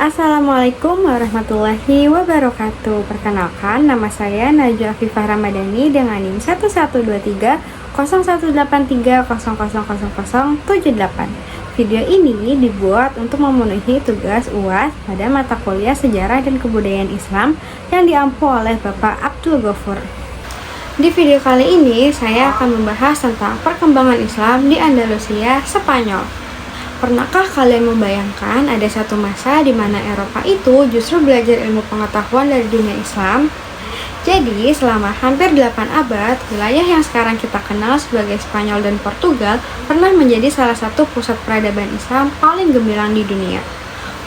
Assalamualaikum warahmatullahi wabarakatuh. Perkenalkan, nama saya Najwa Afifah Ramadhani dengan NIM 11230183000078. Video ini dibuat untuk memenuhi tugas UAS pada mata kuliah Sejarah dan Kebudayaan Islam yang diampu oleh Bapak Abdul Ghafur. Di video kali ini, saya akan membahas tentang perkembangan Islam di Andalusia, Spanyol. Pernahkah kalian membayangkan ada satu masa di mana Eropa itu justru belajar ilmu pengetahuan dari dunia Islam? Jadi, selama hampir 8 abad, wilayah yang sekarang kita kenal sebagai Spanyol dan Portugal pernah menjadi salah satu pusat peradaban Islam paling gemilang di dunia.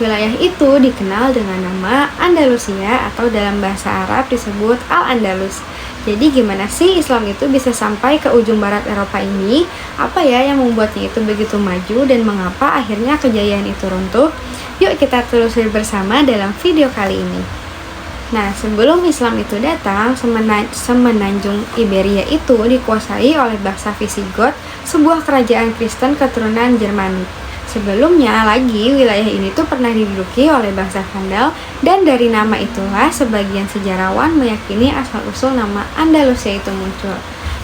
Wilayah itu dikenal dengan nama Andalusia atau dalam bahasa Arab disebut Al-Andalus. Jadi gimana sih Islam itu bisa sampai ke ujung barat Eropa ini? Apa ya yang membuatnya itu begitu maju dan mengapa akhirnya kejayaan itu runtuh? Yuk kita telusuri bersama dalam video kali ini. Nah, sebelum Islam itu datang, semenanjung Iberia itu dikuasai oleh bangsa Visigoth, sebuah kerajaan Kristen keturunan Jermanik. Sebelumnya lagi, wilayah ini tuh pernah diduduki oleh bangsa Vandal, dan dari nama itulah sebagian sejarawan meyakini asal-usul nama Andalusia itu muncul.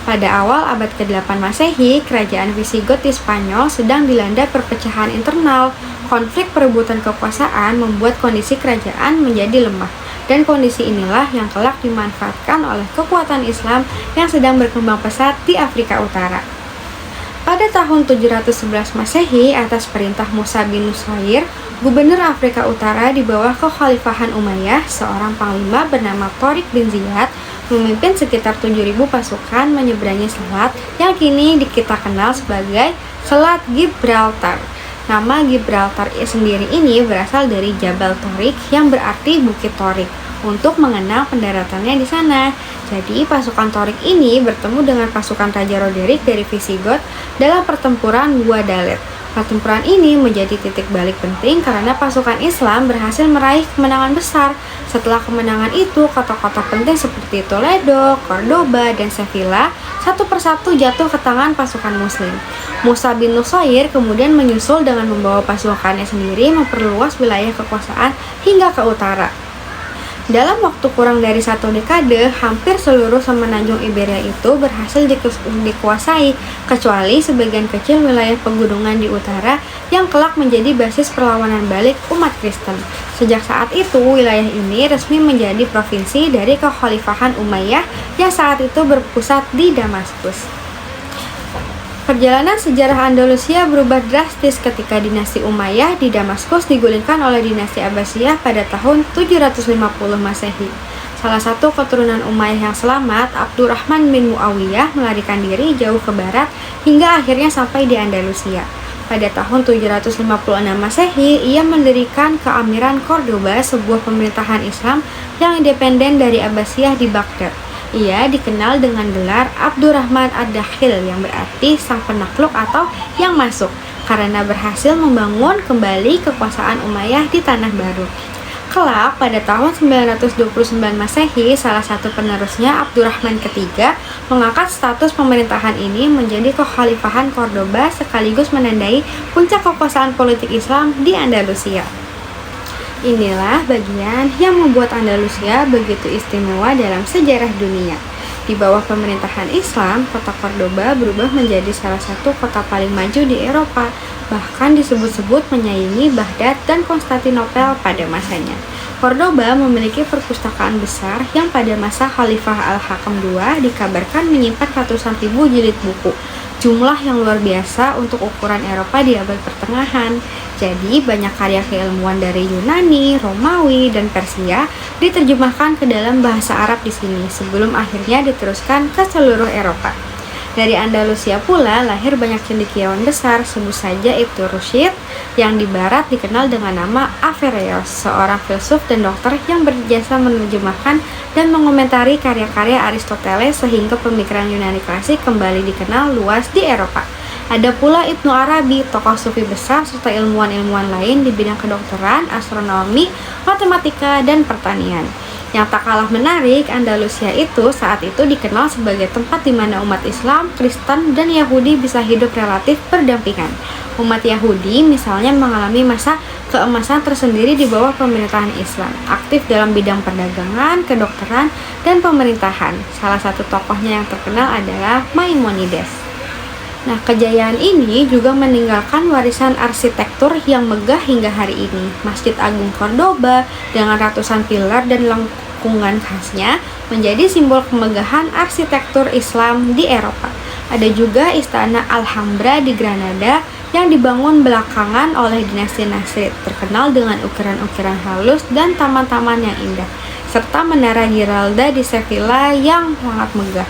Pada awal abad ke-8 Masehi, kerajaan Visigoth di Spanyol sedang dilanda perpecahan internal. Konflik perebutan kekuasaan membuat kondisi kerajaan menjadi lemah, dan kondisi inilah yang kelak dimanfaatkan oleh kekuatan Islam yang sedang berkembang pesat di Afrika Utara. Pada tahun 711 Masehi, atas perintah Musa bin Nusair, gubernur Afrika Utara di bawah kekhalifahan Umayyah, seorang panglima bernama Tariq bin Ziyad memimpin sekitar 7.000 pasukan menyeberangi selat yang kini kita kenal sebagai Selat Gibraltar. Nama Gibraltar sendiri ini berasal dari Jabal Tariq yang berarti Bukit Tariq untuk mengenang pendaratannya di sana. Jadi pasukan Tariq ini bertemu dengan pasukan Raja Roderick dari Visigoth dalam pertempuran Guadalete. Pertempuran ini menjadi titik balik penting karena pasukan Islam berhasil meraih kemenangan besar. Setelah kemenangan itu, kota-kota penting seperti Toledo, Cordoba, dan Sevilla satu persatu jatuh ke tangan pasukan Muslim. Musa bin Nusair kemudian menyusul dengan membawa pasukannya sendiri memperluas wilayah kekuasaan hingga ke utara. Dalam waktu kurang dari 1 dekade, hampir seluruh semenanjung Iberia itu berhasil dikuasai, kecuali sebagian kecil wilayah pegunungan di utara yang kelak menjadi basis perlawanan balik umat Kristen. Sejak saat itu, wilayah ini resmi menjadi provinsi dari kekhalifahan Umayyah yang saat itu berpusat di Damaskus. Perjalanan sejarah Andalusia berubah drastis ketika dinasti Umayyah di Damaskus digulingkan oleh dinasti Abbasiyah pada tahun 750 Masehi. Salah satu keturunan Umayyah yang selamat, Abdurrahman bin Muawiyah, melarikan diri jauh ke barat hingga akhirnya sampai di Andalusia. Pada tahun 756 Masehi, ia mendirikan Keamiran Cordoba, sebuah pemerintahan Islam yang independen dari Abbasiyah di Baghdad. Ia dikenal dengan gelar Abdurrahman ad-Dakhil yang berarti sang penakluk atau yang masuk karena berhasil membangun kembali kekuasaan Umayyah di Tanah Baru. Kelak pada tahun 929 Masehi, salah satu penerusnya Abdurrahman ketiga mengangkat status pemerintahan ini menjadi kekhalifahan Cordoba sekaligus menandai puncak kekuasaan politik Islam di Andalusia. Inilah bagian yang membuat Andalusia begitu istimewa dalam sejarah dunia. Di bawah pemerintahan Islam, kota Cordoba berubah menjadi salah satu kota paling maju di Eropa, bahkan disebut-sebut menyaingi Baghdad dan Konstantinopel pada masanya. Cordoba memiliki perpustakaan besar yang pada masa Khalifah Al-Hakam II dikabarkan menyimpan ratusan ribu jilid buku. Jumlah yang luar biasa untuk ukuran Eropa di abad pertengahan. Jadi banyak karya keilmuan dari Yunani, Romawi, dan Persia diterjemahkan ke dalam bahasa Arab di sini sebelum akhirnya diteruskan ke seluruh Eropa. Dari Andalusia pula lahir banyak cendekiawan besar, sebut saja Ibnu Rushd yang di barat dikenal dengan nama Averroes, seorang filsuf dan dokter yang berjasa menerjemahkan dan mengomentari karya-karya Aristoteles sehingga pemikiran Yunani klasik kembali dikenal luas di Eropa. Ada pula Ibnu Arabi, tokoh sufi besar serta ilmuwan-ilmuwan lain di bidang kedokteran, astronomi, matematika, dan pertanian. Yang tak kalah menarik, Andalusia itu saat itu dikenal sebagai tempat di mana umat Islam, Kristen, dan Yahudi bisa hidup relatif berdampingan. Umat Yahudi misalnya mengalami masa keemasan tersendiri di bawah pemerintahan Islam, aktif dalam bidang perdagangan, kedokteran, dan pemerintahan. Salah satu tokohnya yang terkenal adalah Maimonides. Nah, kejayaan ini juga meninggalkan warisan arsitektur yang megah hingga hari ini. Masjid Agung Cordoba dengan ratusan pilar dan lengkungan khasnya menjadi simbol kemegahan arsitektur Islam di Eropa. Ada juga Istana Alhambra di Granada yang dibangun belakangan oleh dinasti Nasrid, terkenal dengan ukiran-ukiran halus dan taman-taman yang indah, serta Menara Giralda di Sevilla yang sangat megah.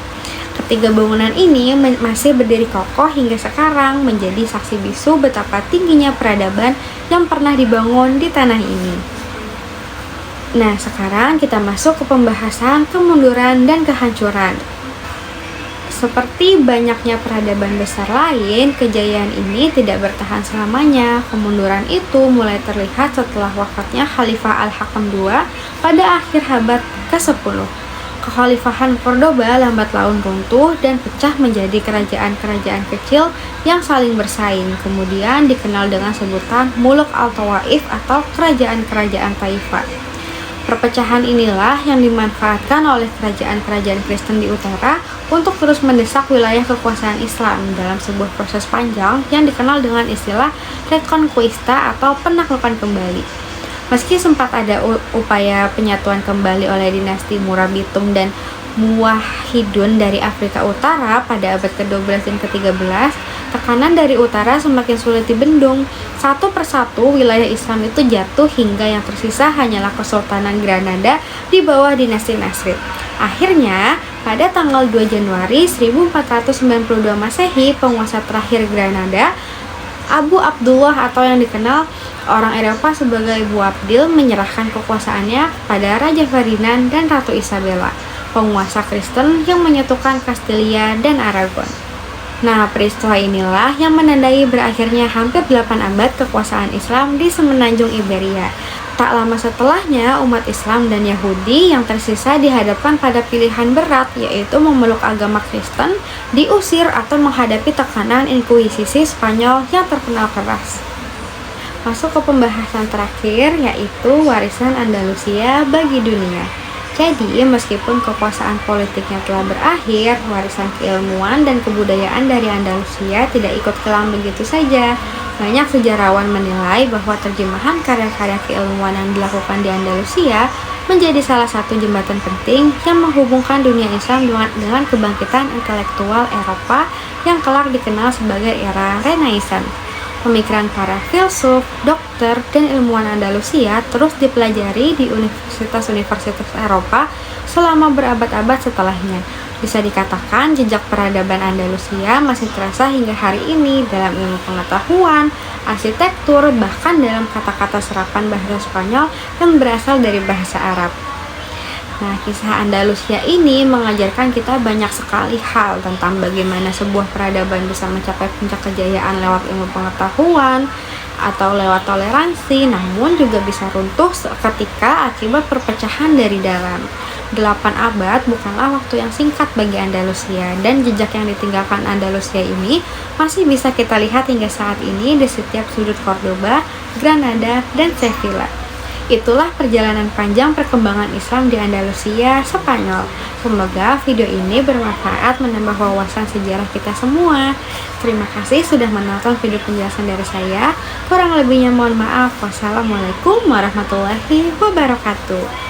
Ketiga bangunan ini masih berdiri kokoh hingga sekarang, menjadi saksi bisu betapa tingginya peradaban yang pernah dibangun di tanah ini. Nah, sekarang kita masuk ke pembahasan kemunduran dan kehancuran. Seperti banyaknya peradaban besar lain, kejayaan ini tidak bertahan selamanya. Kemunduran itu mulai terlihat setelah wafatnya Khalifah Al-Hakam II pada akhir abad ke-10. Kekhalifahan Cordoba lambat laun runtuh dan pecah menjadi kerajaan-kerajaan kecil yang saling bersaing. Kemudian dikenal dengan sebutan Muluk Al-Tawaif atau kerajaan-kerajaan Taifah. Perpecahan inilah yang dimanfaatkan oleh kerajaan-kerajaan Kristen di utara untuk terus mendesak wilayah kekuasaan Islam dalam sebuah proses panjang yang dikenal dengan istilah Reconquista atau penaklukan kembali. Meski sempat ada upaya penyatuan kembali oleh dinasti Murabitum dan Muwahhidun dari Afrika Utara pada abad ke-12 dan ke-13, tekanan dari utara semakin sulit dibendung. Satu persatu wilayah Islam itu jatuh hingga yang tersisa hanyalah Kesultanan Granada di bawah dinasti Nasrid. Akhirnya, pada tanggal 2 Januari 1492 Masehi, penguasa terakhir Granada, Abu Abdullah atau yang dikenal orang Eropa sebagai Boabdil, menyerahkan kekuasaannya pada Raja Ferdinand dan Ratu Isabella, penguasa Kristen yang menyatukan Kastilia dan Aragon. Nah, peristiwa inilah yang menandai berakhirnya hampir 8 abad kekuasaan Islam di semenanjung Iberia. Tak lama setelahnya, umat Islam dan Yahudi yang tersisa dihadapkan pada pilihan berat, yaitu memeluk agama Kristen, diusir atau menghadapi tekanan Inkuisisi Spanyol yang terkenal keras. Masuk ke pembahasan terakhir, yaitu warisan Andalusia bagi dunia. Jadi, meskipun kekuasaan politiknya telah berakhir, warisan keilmuan dan kebudayaan dari Andalusia tidak ikut kelam begitu saja. Banyak sejarawan menilai bahwa terjemahan karya-karya keilmuan yang dilakukan di Andalusia menjadi salah satu jembatan penting yang menghubungkan dunia Islam dengan kebangkitan intelektual Eropa yang kelak dikenal sebagai era Renaissance. Pemikiran para filsuf, dokter, dan ilmuwan Andalusia terus dipelajari di universitas-universitas Eropa selama berabad-abad setelahnya. Bisa dikatakan jejak peradaban Andalusia masih terasa hingga hari ini dalam ilmu pengetahuan, arsitektur, bahkan dalam kata-kata serapan bahasa Spanyol yang berasal dari bahasa Arab. Nah, kisah Andalusia ini mengajarkan kita banyak sekali hal tentang bagaimana sebuah peradaban bisa mencapai puncak kejayaan lewat ilmu pengetahuan atau lewat toleransi, namun juga bisa runtuh seketika akibat perpecahan dari dalam. 8 abad bukanlah waktu yang singkat bagi Andalusia, dan jejak yang ditinggalkan Andalusia ini masih bisa kita lihat hingga saat ini di setiap sudut Cordoba, Granada, dan Sevilla. Itulah perjalanan panjang perkembangan Islam di Andalusia, Spanyol. Semoga video ini bermanfaat menambah wawasan sejarah kita semua. Terima kasih sudah menonton video penjelasan dari saya. Kurang lebihnya mohon maaf. Wassalamualaikum warahmatullahi wabarakatuh.